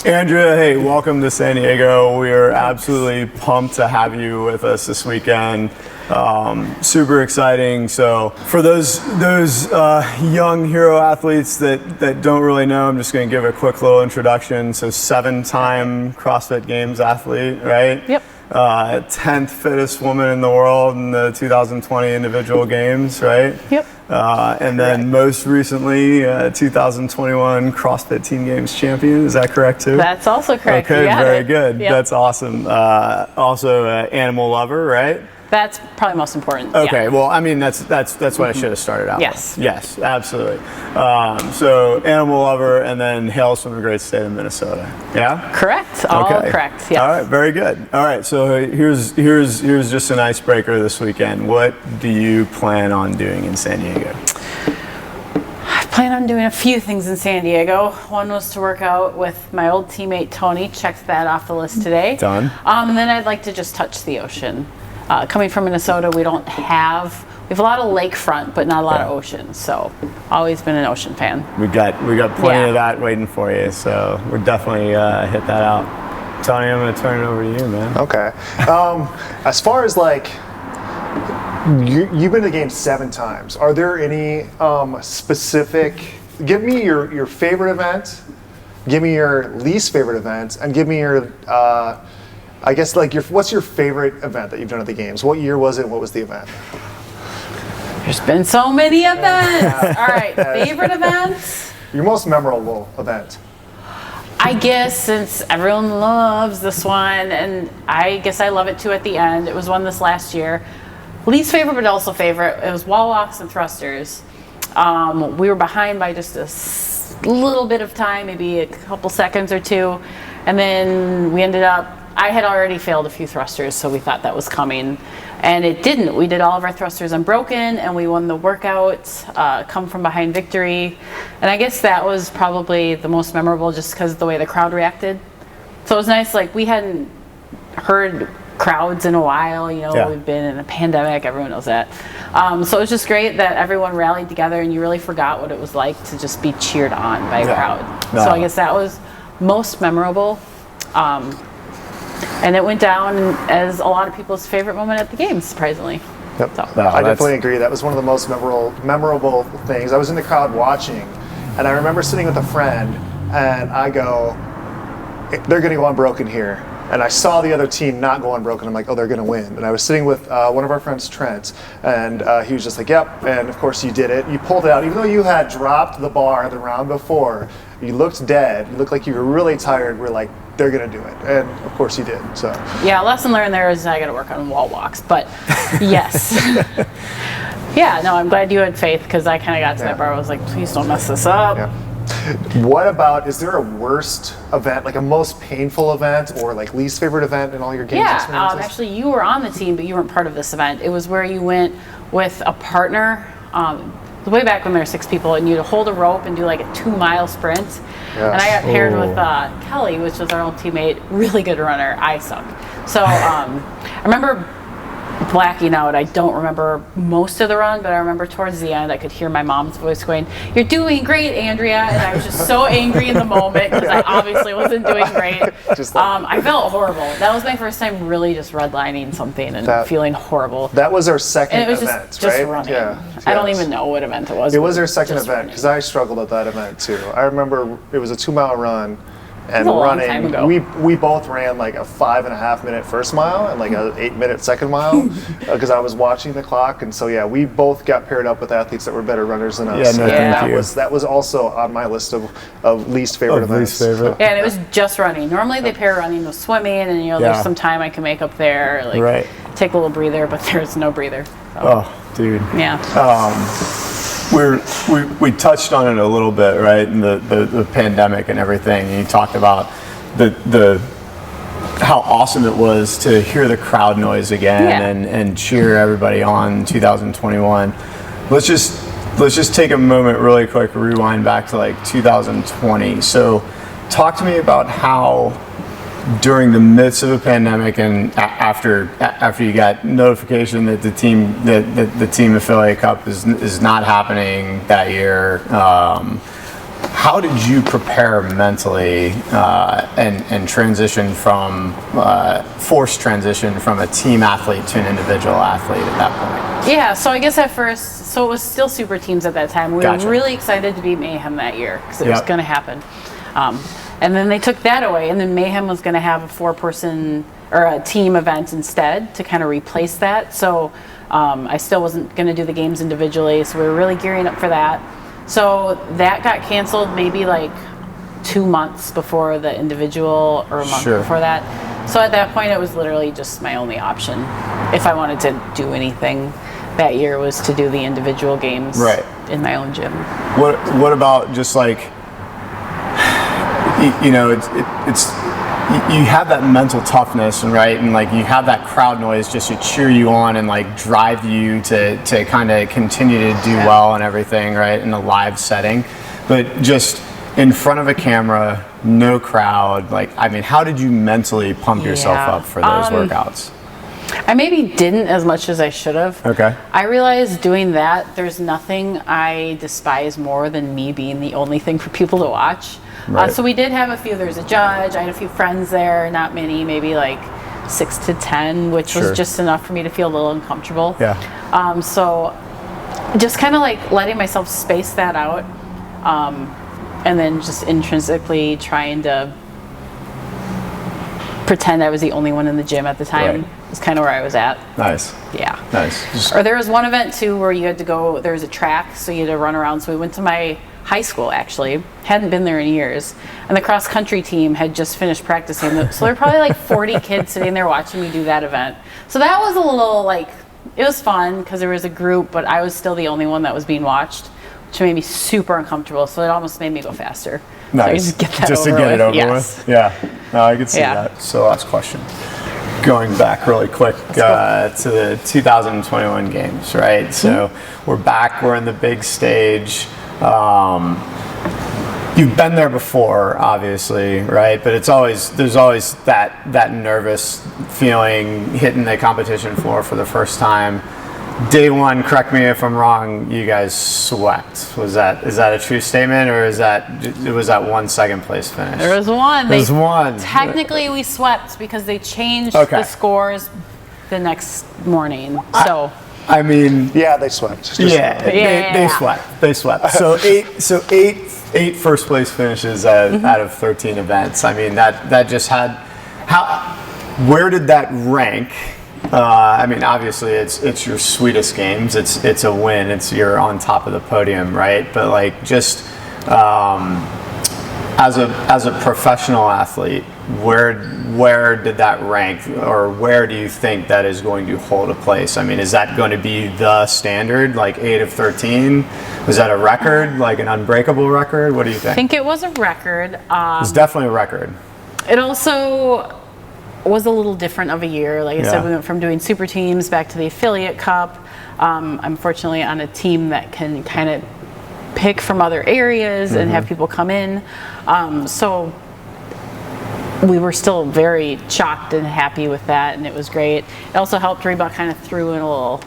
Andrea, hey, welcome to San Diego. We are absolutely pumped to have you with us this weekend. Super exciting. So for those young hero athletes that don't really know, I'm just going to give a quick little introduction. So 7-time CrossFit Games athlete, right? Yep. 10th fittest woman in the world in the 2020 individual games, right? Yep. And then most recently, 2021 CrossFit Team Games champion. Is that correct too? That's also correct. Okay, very good. Yep. That's awesome. Also, animal lover, right? That's probably most important. Okay, Yeah. well, I mean, that's what I should have started out Yes. with. Yes, absolutely. So, animal lover, and then hails from the great state of Minnesota. Yeah? Correct. All correct. Yes. All right, very good. All right, so here's just an icebreaker this weekend. What do you plan on doing in San Diego? I plan on doing a few things in San Diego. One was to work out with my old teammate Tony. Checked that off the list today. Done. And then I'd like to just touch the ocean. Coming from Minnesota, we have a lot of lakefront, but not a lot of ocean. So, always been an ocean fan. We got plenty of that waiting for you. So we're definitely hit that out. Tony, I'm going to turn it over to you, man. Okay. As far as like, you've been to the game 7 times. Are there any specific? Give me your favorite event. Give me your least favorite event, and give me your. I guess like what's your favorite event that you've done at the games? What year was it? What was the event? There's been so many events. All right, favorite events? Your most memorable event? I guess since everyone loves this one, and I guess I love it too at the end, it was one this last year. Least favorite, but also favorite, it was wall walks and thrusters. We were behind by just a little bit of time, maybe a couple seconds or two, and then we ended up, I had already failed a few thrusters, so we thought that was coming, and it didn't. We did all of our thrusters unbroken, and we won the workout, come from behind victory, and I guess that was probably the most memorable just because of the way the crowd reacted. So it was nice, like we hadn't heard crowds in a while, We've been in a pandemic, everyone knows that. So it was just great that everyone rallied together and you really forgot what it was like to just be cheered on by a crowd. No. So I guess that was most memorable. And it went down as a lot of people's favorite moment at the games, surprisingly. Yep. So. I definitely agree. That was one of the most memorable things. I was in the crowd watching, and I remember sitting with a friend, and I go, they're going to go unbroken here. And I saw the other team not go unbroken. I'm like, oh, they're going to win. And I was sitting with one of our friends, Trent, and he was just like, yep. And of course you did it. You pulled it out. Even though you had dropped the bar the round before, you looked dead. You looked like you were really tired. We're like, they're going to do it. And of course you did. So yeah, lesson learned there is I got to work on wall walks. But yes. Yeah, no, I'm glad you had faith because I kind of got to that bar. I was like, please don't mess this up. Yeah. What about, is there a worst event, like a most painful event or like least favorite event in all your games experiences? Actually you were on the team, but you weren't part of this event. It was where you went with a partner, way back when there were 6 people, and you'd hold a rope and do like a 2-mile sprint. Yes. And I got paired with Kelly, which was our old teammate, really good runner. I suck. So I remember blacking out. I don't remember most of the run, but I remember towards the end I could hear my mom's voice going, "You're doing great, Andrea," and I was just so angry in the moment because I obviously wasn't doing great. I felt horrible. That was my first time really just redlining something and feeling horrible. That was our second event, just right? Running. Yeah. I don't even know what event it was. It was our second event because I struggled at that event too. I remember it was a 2-mile run. And running, we both ran like a 5.5-minute first mile and like a 8-minute second mile because I was watching the clock. And so yeah, we both got paired up with athletes that were better runners than us. That was also on my list of least favorite events. Least favorite. Yeah, and it was just running. Normally they pair running with swimming, and there's some time I can make up there, like take a little breather, but there's no breather. So. Oh, dude. Yeah. We touched on it a little bit, right? And the pandemic and everything. And you talked about the how awesome it was to hear the crowd noise again and cheer everybody on 2021. Let's just take a moment really quick, rewind back to like 2020. So talk to me about how during the midst of a pandemic and after you got notification that the team affiliate cup is not happening that year, how did you prepare mentally and transition from forced transition from a team athlete to an individual athlete at that point? Yeah, so I guess at first, so it was still super teams at that time. We Gotcha. were really excited to be Mayhem that year because it was Yep. going to happen. And then they took that away, and then Mayhem was going to have a 4-person or a team event instead to kind of replace that. So I still wasn't going to do the games individually, so we were really gearing up for that. So that got canceled maybe like 2 months before the individual or a month Sure. before that. So at that point, it was literally just my only option. If I wanted to do anything that year was to do the individual games Right. in my own gym. What about just like, you know, it's you have that mental toughness, right? And like you have that crowd noise just to cheer you on and like drive you to kind of continue to do well and everything, right? In a live setting. But just in front of a camera, no crowd, like, I mean, how did you mentally pump yourself Yeah. up for those workouts? I maybe didn't as much as I should have. Okay. I realized doing that, there's nothing I despise more than me being the only thing for people to watch. Right. So we did have a few, there's a judge, I had a few friends there, not many, maybe like 6 to 10, which Sure. was just enough for me to feel a little uncomfortable. Yeah. So just kind of like letting myself space that out, and then just intrinsically trying to pretend I was the only one in the gym at the time. Right. Is kind of where I was at. Nice. Yeah. Nice. Just, Or there was one event too where you had to go, there was a track, so you had to run around. So we went to my high school actually, hadn't been there in years. And the cross country team had just finished practicing. So there were probably like 40 kids sitting there watching me do that event. So that was a little like, it was fun because there was a group, but I was still the only one that was being watched, which made me super uncomfortable. So it almost made me go faster. So I nice. just get that Just to over get with. it over Yes. with. Yeah. No, I could see Yeah. that. So last question. Going back really quick to the 2021 games, right? So we're back, we're in the big stage. You've been there before, obviously, right? But there's always that nervous feeling hitting the competition floor for the first time. Day one, correct me if I'm wrong, you guys swept. Is that a true statement, or was that one second place finish? There was one. There was one. Technically, we swept because they changed Okay. the scores the next morning. So Yeah, they swept. Just Yeah, Yeah. They swept. They swept. So eight first place finishes out of 13 events. I mean, that just had where did that rank? I mean, obviously it's your sweetest games. It's a win. You're on top of the podium, right? But like just as a professional athlete, where did that rank, or where do you think that is going to hold a place? I mean, is that going to be the standard, like 8 of 13? Was that a record, like an unbreakable record? What do you I think? think it was a record. It's definitely a record. It also was a little different of a year. Like I Yeah. said, we went from doing super teams back to the affiliate cup. I'm fortunately on a team that can kind of pick from other areas and have people come in. So we were still very shocked and happy with that, and it was great. It also helped Reebok kind of threw in a little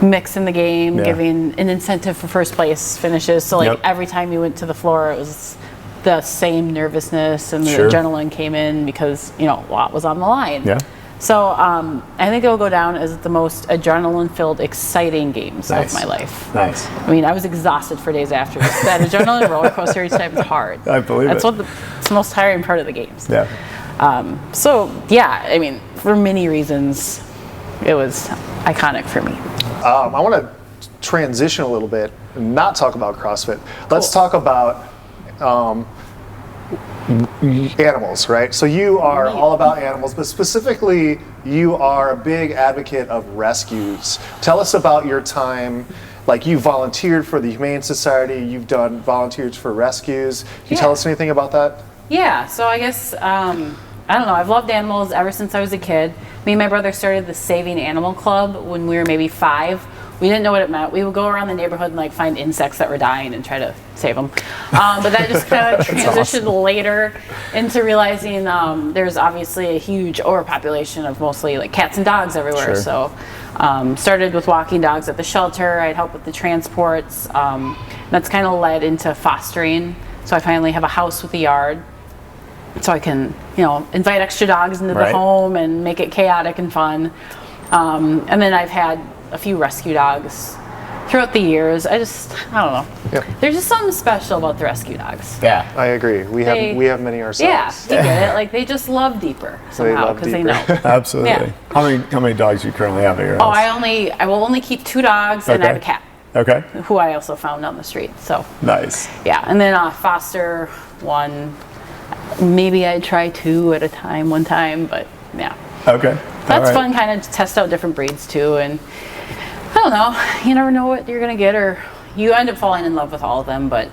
mix in the game, Yeah. giving an incentive for first place finishes. So like Yep. every time you went to the floor, it was the same nervousness and the Sure. adrenaline came in because, a lot was on the line. Yeah. So I think it will go down as the most adrenaline-filled, exciting games Nice. of my life. Nice. I mean, I was exhausted for days after. That adrenaline roller coaster each time is hard. I believe That's it. it's the most tiring part of the games. Yeah. So yeah, I mean, for many reasons, it was animal for me. I want to transition a little bit and not talk about CrossFit. Let's talk about animals, right? So you are all about animals, but specifically, you are a big advocate of rescues. Tell us about your time. Like, you volunteered for the Humane Society, you've done volunteers for rescues. Can you tell us anything about that? Yeah, so I guess, I don't know, I've loved animals ever since I was a kid. Me and my brother started the Saving Animal Club when we were maybe 5. We didn't know what it meant. We would go around the neighborhood and like find insects that were dying and try to save them. But that just kind of transitioned later into realizing there's obviously a huge overpopulation of mostly like cats and dogs everywhere. Sure. So started with walking dogs at the shelter. I'd help with the transports. That's kind of led into fostering. So I finally have a house with a yard. So I can, invite extra dogs into the home and make it chaotic and fun. And then I've had a few rescue dogs throughout the years. I don't know. Yep. There's just something special about the rescue dogs. Yeah. I agree. We have many ourselves. Yeah, you get it. Like they just love deeper somehow because they know. Absolutely. Yeah. How many dogs do you currently have at your house? I will only keep 2 dogs and I have a cat. Okay. Who I also found on the street. So Nice. yeah, and then foster 1. Maybe I'd try 2 at a time one time, but yeah. Okay. That's fun, kind of to test out different breeds too, and I don't know. You never know what you're gonna get, or you end up falling in love with all of them. But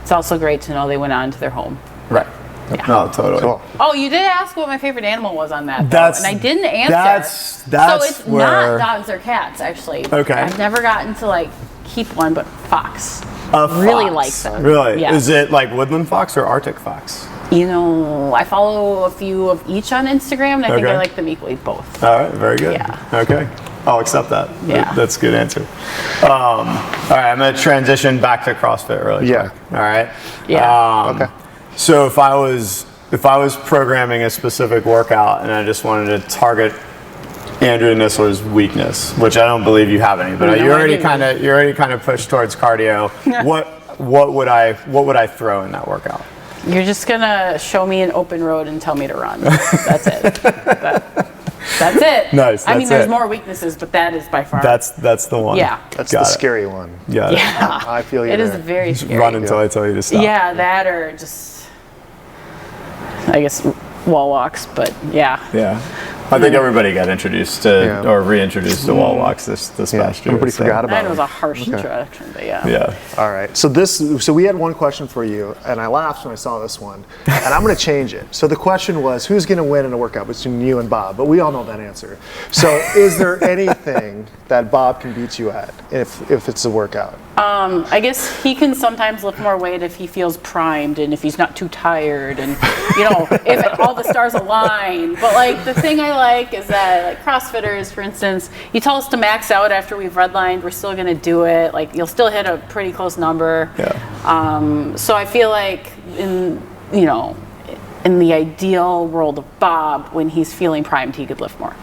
it's also great to know they went on to their home. Right. Yeah. No, totally. Cool. Oh, you did ask what my favorite animal was on that, though, That's- and I didn't answer. that's so it's where- not dogs or cats, actually. Okay. I've never gotten to like keep one, but fox. A Really fox. like them. Really? Yeah. Is it like woodland fox or Arctic fox? I follow a few of each on Instagram, and I think Okay. I like them equally both. All right, very good. Yeah. Okay, I'll accept that. Yeah. That's a good answer. All right, I'm gonna transition back to CrossFit really Yeah. quick. All right. Yeah. Okay. So if I was programming a specific workout and I just wanted to target Andrea Nisler's weakness, which I don't believe you have any, but No, you I already didn't. kind of pushed towards cardio. What would I throw in that workout? You're just gonna show me an open road and tell me to run. That's it. That's it. Nice, I mean, that's there's it. more weaknesses, but that is by far. That's the one. Yeah. That's Got the it. scary one. Got it. Yeah. I feel you It is there. very Just scary. run until I tell you to stop. Yeah, that or just, I guess, wall walks. But yeah. Yeah. I think everybody got introduced to Yeah. or reintroduced to wall walks this past year. Everybody forgot about That it. was a harsh introduction, but yeah. Yeah. All right. So we had one question for you, and I laughed when I saw this one, and I'm going to change it. So the question was, who's going to win in a workout between you and Bob? But we all know that answer. So is there anything that Bob can beat you at if it's a workout? I guess he can sometimes lift more weight if he feels primed and if he's not too tired and, if all the stars align. But like the thing I like is that like CrossFitters, for instance, you tell us to max out after we've redlined, we're still going to do it. Like you'll still hit a pretty close number. Yeah. So I feel like in the ideal world of Bob, when he's feeling primed, he could lift more.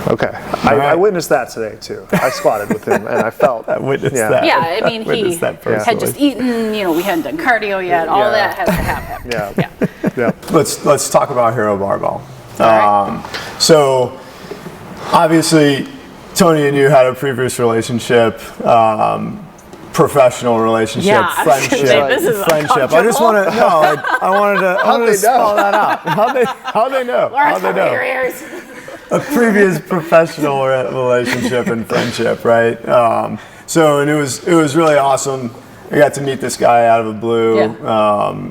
Okay. I witnessed that today too. I squatted with him, and I felt. I witnessed that. Yeah, I mean, he witnessed that had just personally. eaten, we hadn't done cardio yet. All Yeah. that has to happen. Yeah. Let's talk about Hero Barbell. right. So obviously Tony and you had a previous relationship, professional relationship, Yeah, I was gonna friendship, say, this is friendship. I just want to I wanted to spell that out. How they know? How they know? Your ears. A previous professional relationship and friendship, right? And it was really awesome. I got to meet this guy out of the blue,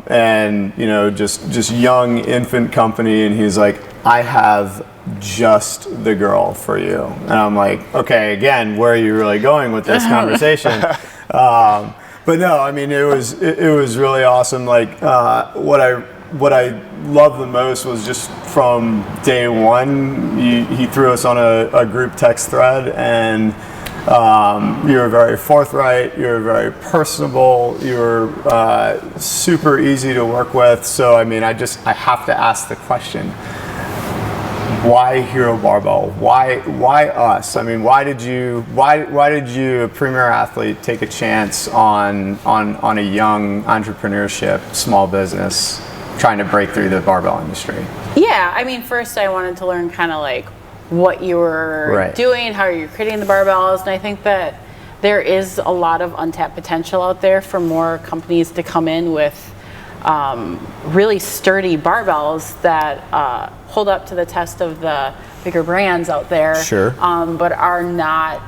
and just young infant company, and he's like, "I have just the girl for you," and I'm like, "Okay, again, where are you really going with this conversation?" But no, I mean, it was really awesome. Like what I loved the most was just from day one, he threw us on a group text thread, and you were very forthright, you were very personable, you were super easy to work with. So I mean, I have to ask the question, why Hero Barbell? Why us? I mean, why did you, a premier athlete, take a chance on a young entrepreneurship, small business, trying to break through the barbell industry? Yeah, I mean, first I wanted to learn kind of like what you were doing, how you're creating the barbells, and I think that there is a lot of untapped potential out there for more companies to come in with really sturdy barbells that hold up to the test of the bigger brands out there, but are not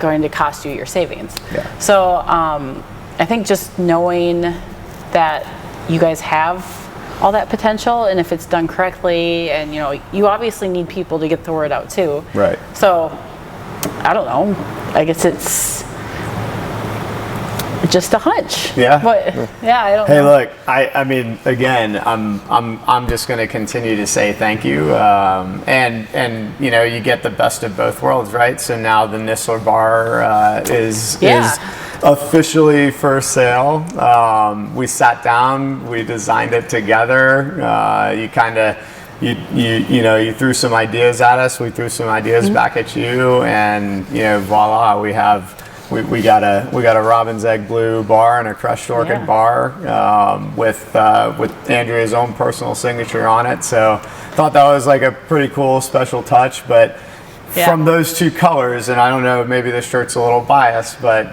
going to cost you your savings. Yeah. So I think just knowing that you guys have all that potential, and if it's done correctly, and you obviously need people to get the word out too. Right. So I don't know. I guess it's just a hunch. Yeah. But yeah, I don't Hey, know. look, I mean, again, I'm just going to continue to say thank you, and you know, you get the best of both worlds, right? So now the Nisler bar is officially for sale. We sat down, we designed it together. You kind of. You threw some ideas at us. We threw some ideas back at you, and voila, we got a robin's egg blue bar and a crushed orchid bar with Andrea's own personal signature on it. So thought that was like a pretty cool special touch. But from those two colors, and I don't know, maybe the shirt's a little biased, but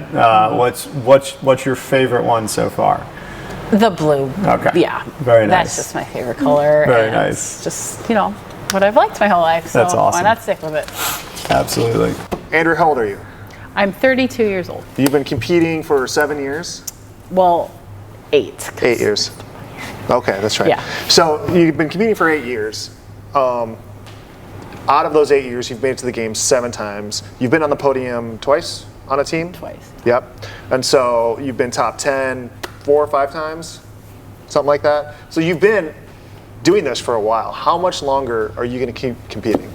what's your favorite one so far? The blue. Okay. Yeah. Very nice. That's just my favorite color. Very and nice. It's just, what I've liked my whole life. So That's awesome. why not stick with it? Absolutely. Andrew, how old are you? I'm 32 years old. You've been competing for 7 years? Well, 8. 8 years. Okay, that's right. Yeah. So you've been competing for 8 years. Out of those 8 years, you've made it to the games 7 times. You've been on the podium twice on a team? Twice. Yep. And so you've been top 10 4 or 5 times? Something like that? So you've been doing this for a while. How much longer are you going to keep competing?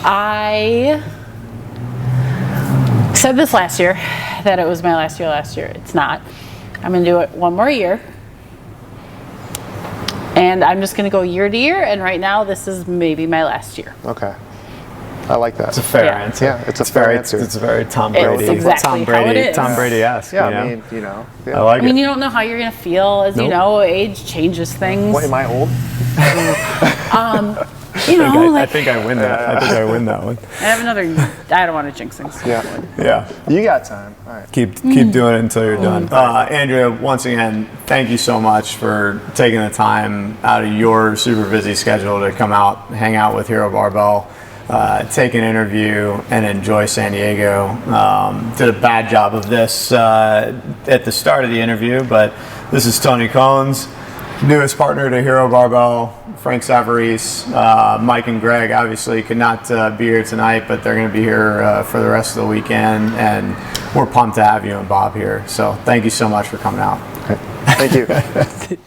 I said this last year, that it was my last year. It's not. I'm going to do it one more year. And I'm just going to go year to year, and right now this is maybe my last year. Okay. I like that. It's a fair answer. Yeah, it's a fair answer. It's a very Tom It's Brady. exactly how it is. Tom Brady-esque. Yeah, you know? I mean, I like I mean, it. you don't know how you're going to feel. As you know, age changes things. What, am I old? I think I win that. I think I win that one. I have another. I don't want to jinx things. Yeah. You got time. All right. Keep doing it until you're done. Andrea, once again, thank you so much for taking the time out of your super busy schedule to come out, hang out with Hero Barbell, take an interview, and enjoy San Diego. Did a bad job of this at the start of the interview, but this is Tony Cones, newest partner to Hero Barbell. Frank Savarese, Mike and Greg obviously could not be here tonight, but they're going to be here for the rest of the weekend, and we're pumped to have you and Bob here. So thank you so much for coming out. Thank you.